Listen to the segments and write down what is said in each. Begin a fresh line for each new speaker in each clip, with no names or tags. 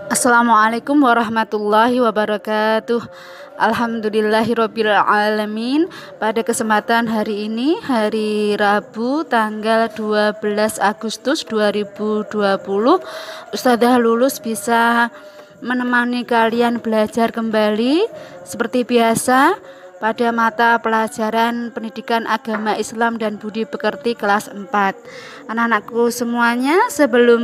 Assalamualaikum warahmatullahi wabarakatuh. Alhamdulillahirabbil alamin. Pada kesempatan hari ini, hari Rabu tanggal 12 Agustus 2020, Ustadzah Lulus bisa menemani kalian belajar kembali seperti biasa pada mata pelajaran Pendidikan Agama Islam dan Budi Pekerti kelas 4. Anak-anakku semuanya, sebelum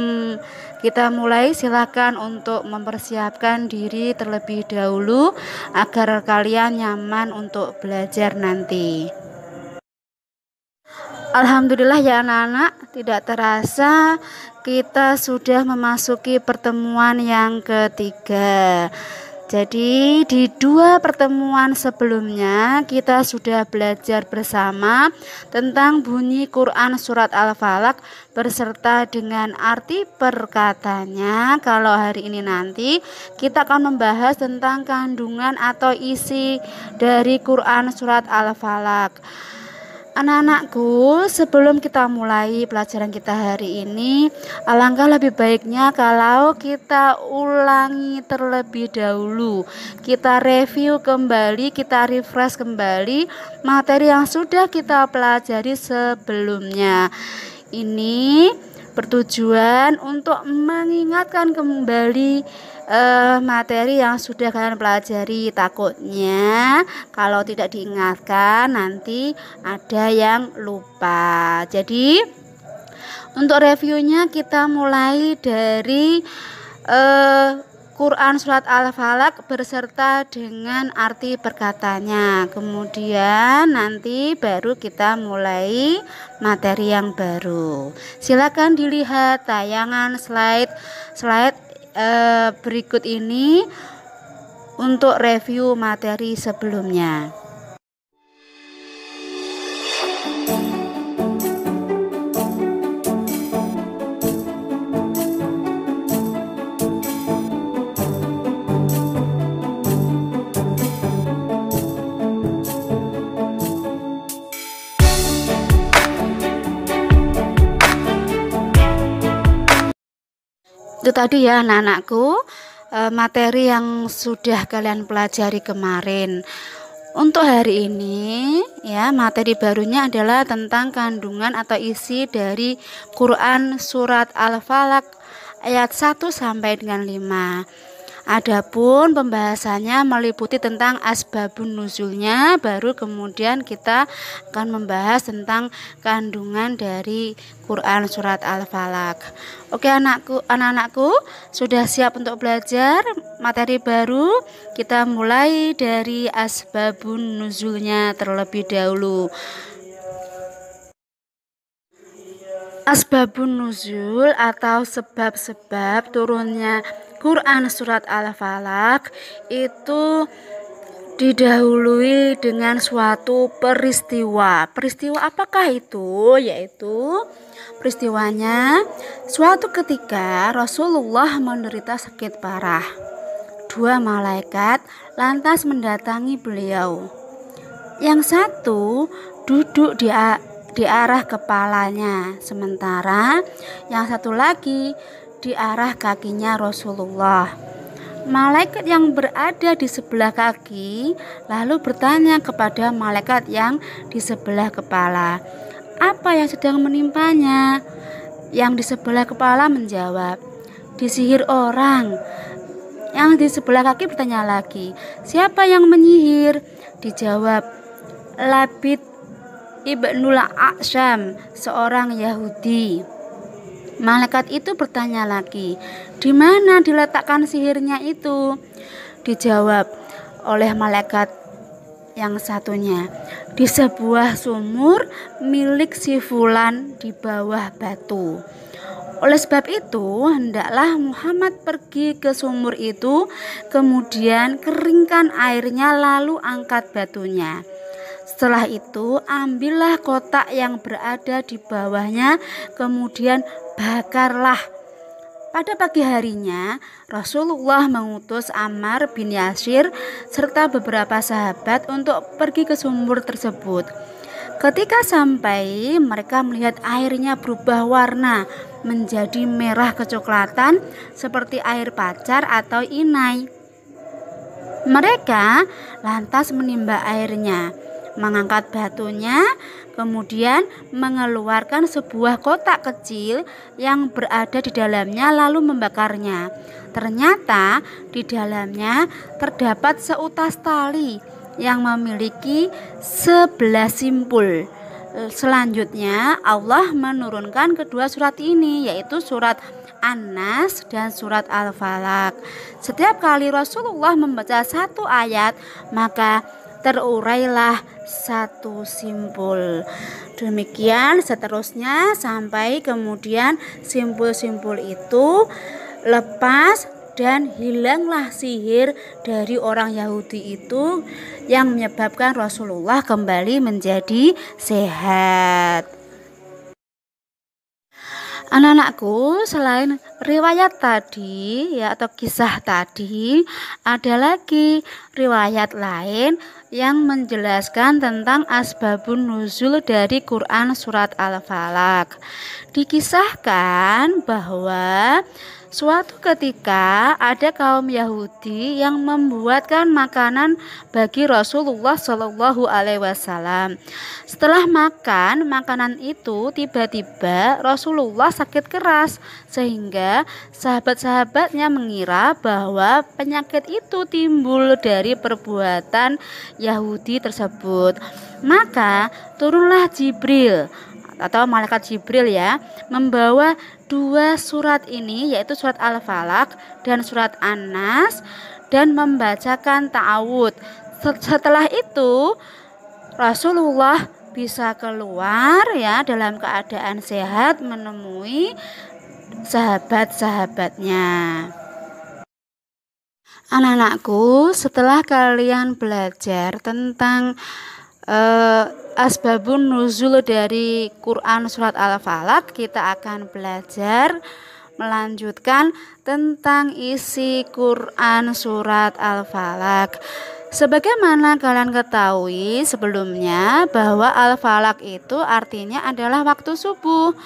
kita mulai, silakan untuk mempersiapkan diri terlebih dahulu agar kalian nyaman untuk belajar nanti. Alhamdulillah ya anak-anak, tidak terasa kita sudah memasuki pertemuan yang ketiga. Jadi di 2 pertemuan sebelumnya kita sudah belajar bersama tentang bunyi Quran surat Al-Falaq berserta dengan arti perkatanya. Kalau hari ini nanti kita akan membahas tentang kandungan atau isi dari Quran surat Al-Falaq. Anak-anakku, sebelum kita mulai pelajaran kita hari ini, alangkah lebih baiknya kalau kita ulangi terlebih dahulu. Kita review kembali, kita refresh kembali materi yang sudah kita pelajari sebelumnya. Ini bertujuan untuk mengingatkan kembali materi yang sudah kalian pelajari. Takutnya kalau tidak diingatkan nanti ada yang lupa. Jadi untuk reviewnya kita mulai dari Quran surat Al-Falaq berserta dengan arti perkatanya. Kemudian nanti baru kita mulai materi yang baru. Silakan dilihat tayangan slide berikut ini untuk review materi sebelumnya. Itu tadi ya anak-anakku, materi yang sudah kalian pelajari kemarin. Untuk hari ini ya, materi barunya adalah tentang kandungan atau isi dari Quran surat Al-Falaq ayat 1 sampai dengan 5. Adapun pembahasannya meliputi tentang asbabun nuzulnya, baru kemudian kita akan membahas tentang kandungan dari Quran surat Al-Falaq. Oke anak-anakku, sudah siap untuk belajar materi baru? Kita mulai dari asbabun nuzulnya terlebih dahulu. Asbabun nuzul atau sebab-sebab turunnya Quran surat Al-Falaq itu didahului dengan suatu peristiwa. Peristiwa apakah itu? Yaitu peristiwanya suatu ketika Rasulullah menderita sakit parah. 2 malaikat lantas mendatangi beliau. Yang satu duduk di arah kepalanya, sementara yang satu lagi di arah kakinya Rasulullah. Malaikat yang berada di sebelah kaki lalu bertanya kepada malaikat yang di sebelah kepala, apa yang sedang menimpanya? Yang di sebelah kepala menjawab, disihir orang. Yang di sebelah kaki bertanya lagi, siapa yang menyihir? Dijawab, Labid Ibnul A'syam, seorang Yahudi. Malaikat itu bertanya lagi, di mana diletakkan sihirnya itu? Dijawab oleh malaikat yang satunya, di sebuah sumur milik si fulan di bawah batu. Oleh sebab itu, hendaklah Muhammad pergi ke sumur itu, kemudian keringkan airnya lalu angkat batunya. Setelah itu, ambillah kotak yang berada di bawahnya, kemudian bakarlah Pada pagi harinya, Rasulullah mengutus Ammar bin Yasir serta beberapa sahabat untuk pergi ke sumur tersebut. Ketika sampai, mereka melihat airnya berubah warna menjadi merah kecoklatan seperti air pacar atau inai. Mereka lantas menimba airnya, mengangkat batunya, kemudian mengeluarkan sebuah kotak kecil yang berada di dalamnya lalu membakarnya. Ternyata di dalamnya terdapat seutas tali yang memiliki 11 simpul. Selanjutnya Allah menurunkan kedua surat ini, yaitu surat An-Nas dan surat Al-Falaq. Setiap kali Rasulullah membaca satu ayat, maka terurailah satu simpul. Demikian seterusnya sampai kemudian simpul-simpul itu lepas dan hilanglah sihir dari orang Yahudi itu yang menyebabkan Rasulullah kembali menjadi sehat. Anak-anakku, selain riwayat tadi atau kisah tadi, ada lagi riwayat lain yang menjelaskan tentang asbabun nuzul dari Quran surat Al-Falaq. Dikisahkan bahwa suatu ketika ada kaum Yahudi yang membuatkan makanan bagi Rasulullah Shallallahu Alaihi Wasallam. Setelah makan makanan itu, tiba-tiba Rasulullah sakit keras sehingga sahabat-sahabatnya mengira bahwa penyakit itu timbul dari perbuatan Yahudi tersebut. Maka turunlah Jibril atau malaikat Jibril membawa dua surat ini, yaitu surat Al-Falaq dan surat An-Nas, dan membacakan ta'awud. Setelah itu Rasulullah bisa keluar dalam keadaan sehat menemui sahabat-sahabatnya. Anak-anakku, setelah kalian belajar tentang asbabun nuzul dari Quran surat Al-Falaq, kita akan belajar melanjutkan tentang isi Quran surat Al-Falaq. Sebagaimana kalian ketahui sebelumnya bahwa Al-Falaq itu artinya adalah waktu subuh.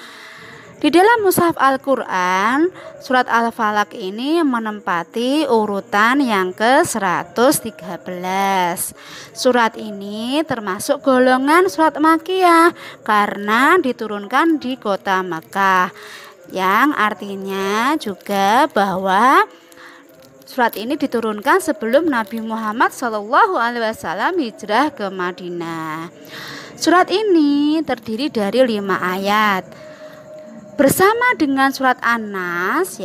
Di dalam mushaf Al-Quran, surat Al-Falaq ini menempati urutan yang ke-113. Surat ini termasuk golongan surat Makkiyah karena diturunkan di kota Mekah, yang artinya juga bahwa surat ini diturunkan sebelum Nabi Muhammad SAW hijrah ke Madinah. Surat ini terdiri dari 5 ayat. Bersama dengan surat An-Nas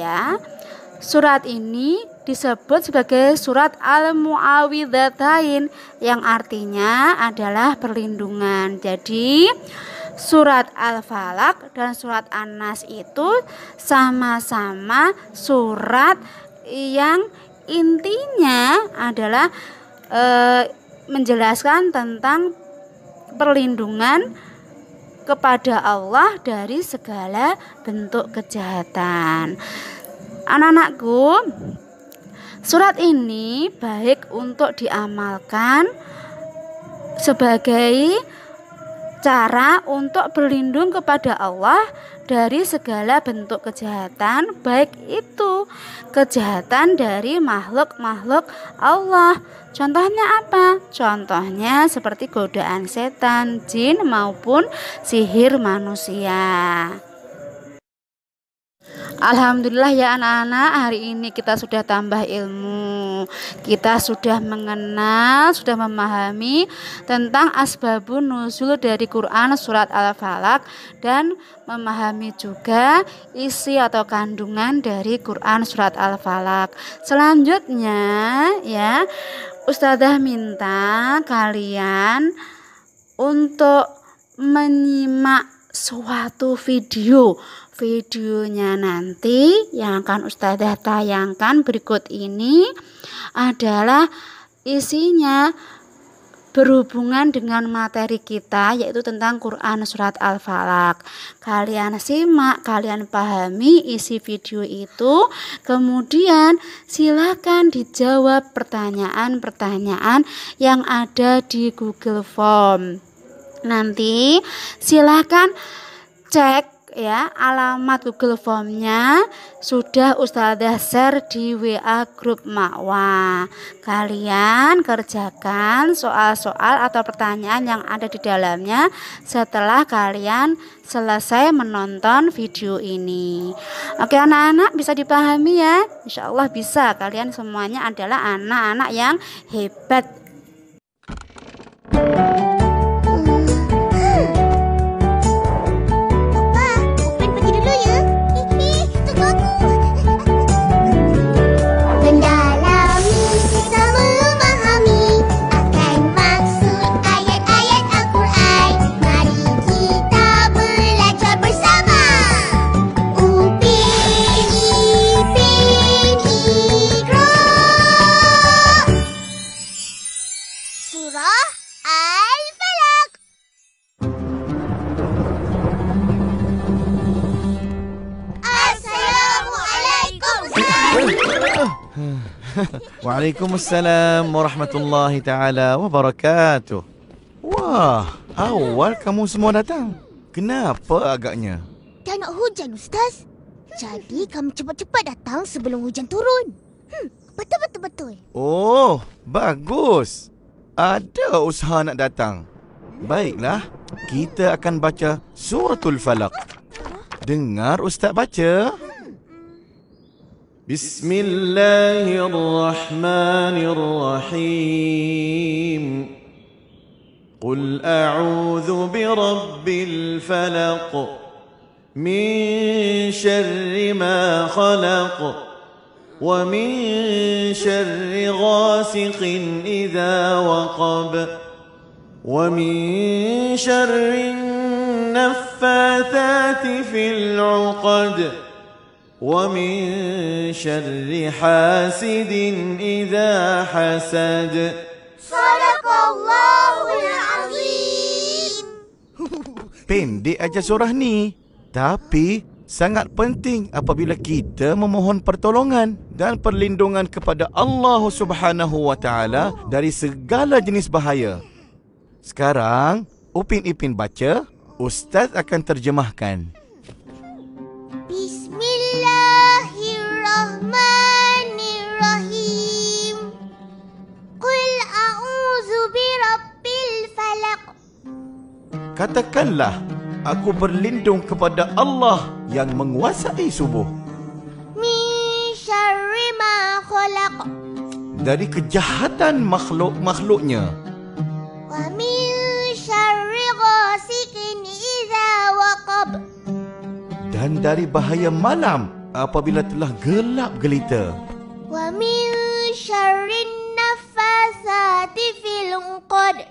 surat ini disebut sebagai surat Al-Mu'awwidhatain yang artinya adalah perlindungan. Jadi surat Al-Falaq dan surat An-Nas itu sama-sama surat yang intinya adalah menjelaskan tentang perlindungan kepada Allah dari segala bentuk kejahatan. Anak-anakku, surat ini baik untuk diamalkan sebagai cara untuk berlindung kepada Allah dari segala bentuk kejahatan, baik itu kejahatan dari makhluk-makhluk Allah. Contohnya apa? Contohnya seperti godaan setan, jin maupun sihir manusia. Alhamdulillah ya anak-anak, hari ini kita sudah tambah ilmu. Kita sudah mengenal, sudah memahami tentang asbabun nuzul dari Quran surat Al-Falaq dan memahami juga isi atau kandungan dari Quran surat Al-Falaq. Selanjutnya Ustazah minta kalian untuk menyimak suatu videonya nanti yang akan Ustazah tayangkan berikut ini adalah isinya berhubungan dengan materi kita, yaitu tentang Quran surat Al-Falaq. Kalian simak, kalian pahami isi video itu, kemudian silakan dijawab pertanyaan-pertanyaan yang ada di Google Form. Nanti silakan cek ya, alamat Google Formnya sudah Ustazah share di WA grup Makwa. Kalian kerjakan soal-soal atau pertanyaan yang ada di dalamnya setelah kalian selesai menonton video ini. Oke anak-anak, bisa dipahami ya? Insya Allah bisa. Kalian semuanya adalah anak-anak yang hebat.
Waalaikumsalam warahmatullahi ta'ala wabarakatuh. Wah, awal kamu semua datang. Kenapa agaknya?
Dah nak hujan, Ustaz. Jadi kamu cepat-cepat datang sebelum hujan turun. Betul.
Oh, bagus. Ada usaha nak datang. Baiklah, kita akan baca Suratul Falaq. Dengar Ustaz baca. Bismillahirrahmanirrahim. Qul a'udzu birabbil falaq min syarri ma khalaq wa min syarri ghasiqin idza waqab wa min syarri naffathati fil 'uqad wa min syarri hasidin idza hasad.
Sadaqallahul azim.
Pendek aja surah ni, tapi sangat penting apabila kita memohon pertolongan dan perlindungan kepada Allah Subhanahu wa taala dari segala jenis bahaya. Sekarang Upin Ipin baca, Ustaz akan terjemahkan.
Bismillahirrahmanirrahim. Qul a'udzu birabbil falaq.
Katakanlah, aku berlindung kepada Allah yang menguasai subuh,
Min syarri ma khalaq.
dari kejahatan makhluk-makhluknya,
Wa min syarri ghasiqin idza waqab.
dan dari bahaya malam apabila telah gelap gelita,
Wa min syarri naffatsati fil 'uqad.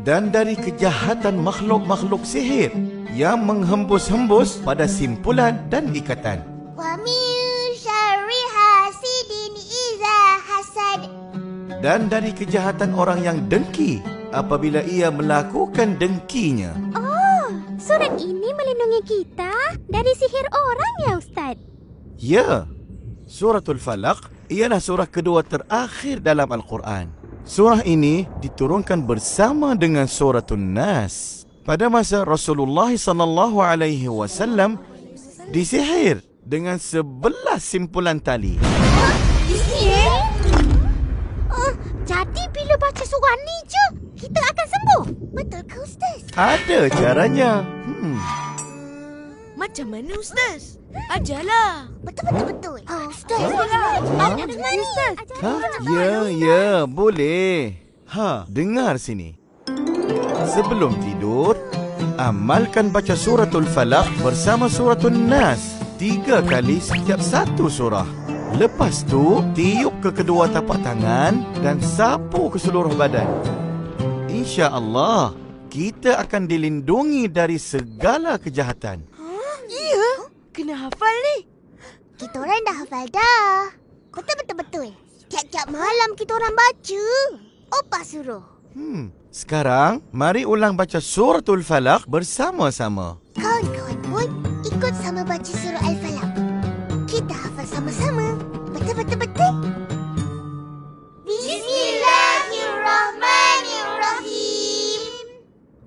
dan dari kejahatan makhluk-makhluk sihir yang menghembus-hembus pada simpulan dan ikatan,
Wa min syarri hasidin idza hasad.
dan dari kejahatan orang yang dengki apabila ia melakukan dengkinya.
Oh, surat ini melindungi kita dari sihir orang ya, Ustaz?
Ya, Suratul Falaq ialah surah kedua terakhir dalam Al-Quran. Surah ini diturunkan bersama dengan Suratul Nas pada masa Rasulullah SAW disihir dengan 11 simpulan tali.
Sihir? Jadi bila baca surah ni je, kita akan sembuh? Betul ke, Ustaz?
Ada caranya.
Macam mana, Ustaz? Ajarlah.
Betul. Ustaz, Ustaz.
Ya, boleh. Dengar sini. Sebelum tidur, amalkan baca Suratul Falaq bersama Suratul Nas 3 kali setiap satu surah. Lepas tu, tiup ke kedua tapak tangan dan sapu ke seluruh badan. InsyaAllah, kita akan dilindungi dari segala kejahatan.
Ya, kena hafal ni.
Kita orang dah hafal dah. Betul. Tiap-tiap malam kita orang baca. Opa suruh.
Sekarang, mari ulang baca suratul Falaq bersama-sama.
Kawan-kawan pun ikut sama baca surah Al-Falaq. Kita hafal sama-sama. Betul-betul-betul. Bismillahirrahmanirrahim.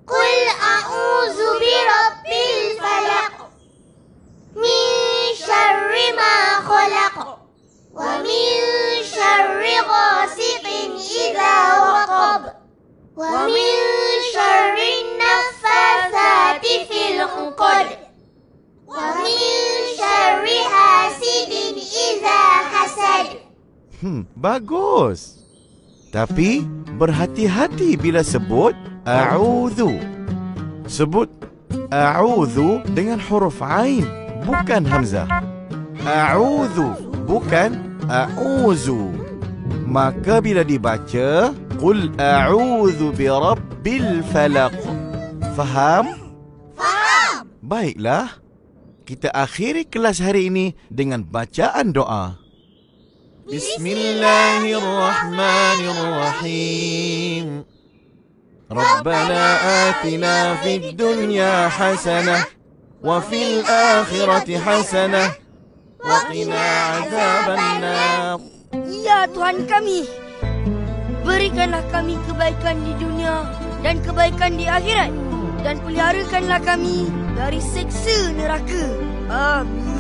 Qul a'udzu birabbil falaq. Min syarri ma khalaq. Wa min syarri ghasiqin idza waqab. Wa min syarri naffatsati fil 'uqad. Wa min syarri hasidin idza hasad.
Bagus. Tapi berhati-hati bila sebut a'udzu. Sebut a'udzu dengan huruf ain, bukan hamzah. A'udzu, bukan a'uzu. Maka bila dibaca, qul a'udzu birabbil falaq. Faham?
Faham?
Baiklah. Kita akhiri kelas hari ini dengan bacaan doa. Bismillahirrahmanirrahim. Rabbana atina fid dunya hasanah wa fil akhirati hasanah wa qina azabannar.
Ya Tuhan kami, berikanlah kami kebaikan di dunia dan kebaikan di akhirat, dan peliharakanlah kami dari siksa neraka. Amin.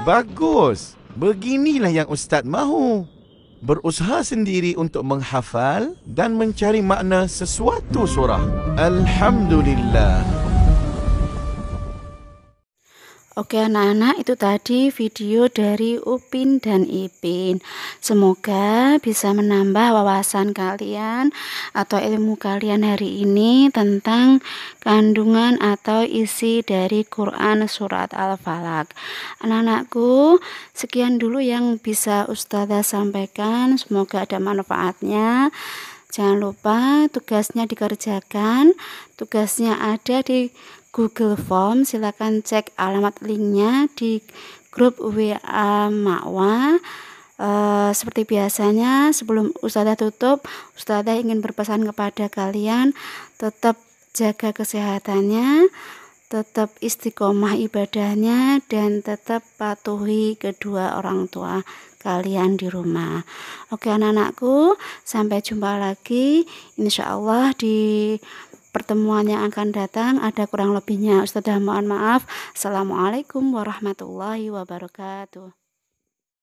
Bagus. Beginilah yang Ustaz mahu. Berusaha sendiri untuk menghafal dan mencari makna sesuatu surah. Alhamdulillah.
Oke anak-anak, itu tadi video dari Upin dan Ipin. Semoga bisa menambah wawasan kalian atau ilmu kalian hari ini tentang kandungan atau isi dari Quran Surat Al-Falaq. Anak-anakku, sekian dulu yang bisa Ustazah sampaikan. Semoga ada manfaatnya. Jangan lupa tugasnya dikerjakan. Tugasnya ada di Google Form, silakan cek alamat linknya di grup WA Ma'wa. Seperti biasanya, sebelum Ustazah tutup, Ustazah ingin berpesan kepada kalian, tetap jaga kesehatannya, tetap istiqomah ibadahnya, dan tetap patuhi kedua orang tua kalian di rumah. Oke anak-anakku, sampai jumpa lagi insya Allah di pertemuan yang akan datang. Ada kurang lebihnya Ustazah mohon maaf. Assalamualaikum warahmatullahi wabarakatuh.